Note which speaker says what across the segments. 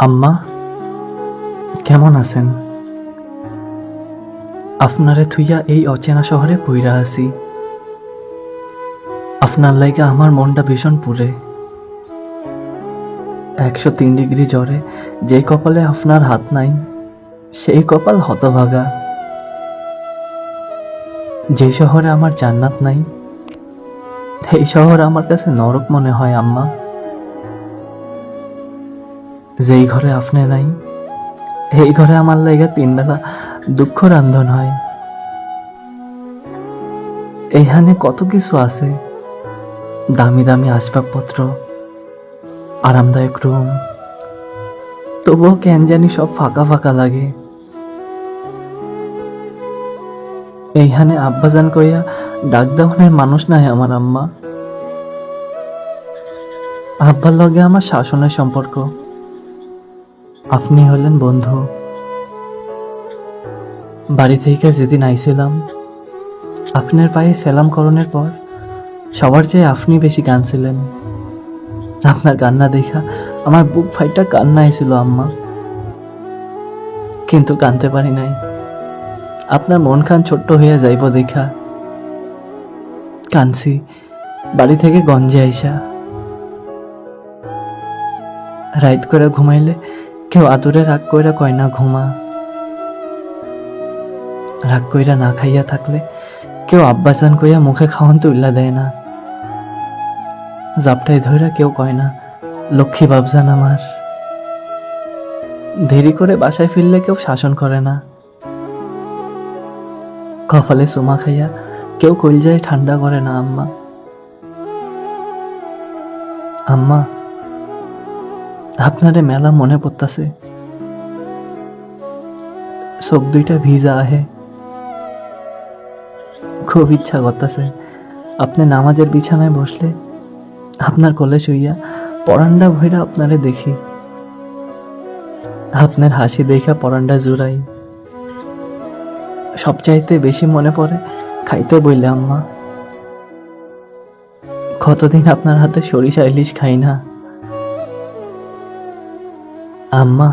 Speaker 1: আম্মা, কেমন আছেন? আপনারে থুইয়া এই অচেনা শহরে পইরা আছি। আপনার লাইগা আমার মনটা ভীষণ পুড়ে। 103 ডিগ্রি জ্বরে যে কপালে আপনার হাত নাই, সেই কপাল হতভাগা। যে শহরে আমার জান্নাত নাই, সেই শহর আমার কাছে নরক মনে হয় আম্মা। যেই ঘরে আপনি নাই, এই ঘরে আমার লাইগা 3 বেলা দুঃখ রান্ধন হয়। এইখানে কত কিছু আছে, দামি দামি আসবাবপত্র, আরামদায়ক রুম, তবুও কেন জানি সব ফাঁকা ফাঁকা লাগে। এইখানে আব্বাজান কইয়া ডাক দেওয়ানের মানুষ নাই আমার আম্মা। আব্বার লগে আমার শাসনের সম্পর্ক, আপনি হলেন বন্ধু। বাড়ি থেকে যেদিন আইছিলাম, আপনার পায়ে সেলাম করণের পর সবার চেয়ে আপনি বেশি কাঁদছিলেন। আপনার কান্না দেখা আমার বুক ফাইটা কান্না আইছিল আম্মা, কিন্তু কানতে পারি নাই। আপনার মন খান ছোট্ট হইয়া যাইব দেখা কানছি। বাড়ি থেকে গঞ্জে আইসা রাইত করে ঘুমাইলে কেউ আদরে রাগ কইরা কয় না ঘুমা। রাগ কইরা না খাইয়া থাকলে কেউ আব্বাসান কইয়া মুখে খাওয়ান তুইলা দেয় না। জাপটাই ধইরা কেউ কয় না লক্ষ্মী বাবজান আমার। দেরি করে বাসায় ফিরলে কেউ শাসন করে না। কপালে চুমা খাইয়া কেউ কইলজায় ঠান্ডা করে না আম্মা। আম্মা, আপনারে মেলা মনে পড়তাছে। চোখ দুইটা ভিজা আহে। খুব ইচ্ছা করতেছে আপনি নামাজের বিছানায় বসলে আপনার কোলে শুইয়া পরান্ডা ভইরা আপনারে দেখি। আপনার হাসি দেখা পরান্ডা জুড়াই। সবচাইতে বেশি মনে পড়ে খাইতে বইলে আম্মা। কতদিন আপনার হাতে সরিষা ইলিশ খাই না আম্মা।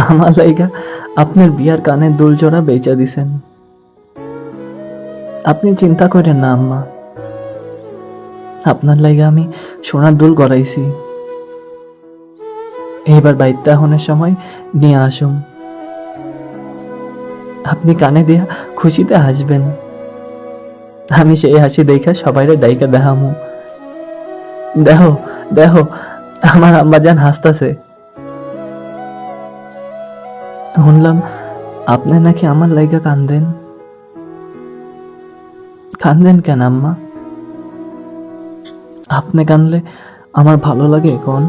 Speaker 1: আমার লাইগা আপনার বিয়ার কানের দুল জোড়া বেচা দিছেন। আপনি চিন্তা করেন না আম্মা, আপনার লাইগা আমি সোনার দুল গড়াইছি। এইবার বাইতে হনের সময় নিয়ে আসুম। আপনি কানে দিয়া খুশিতে হাসবেন। আমি সেই হাসি দেখা সবাইরে ডাইকা দেখামু, দেখো দেখো আমার আম্মাজান হাসতাছে। শুনলাম আপনি নাকি আমার লাইগা কান্দেন। কান্দেন কেন আম্মা? আপনি কানলে আমার ভালো লাগে কোন?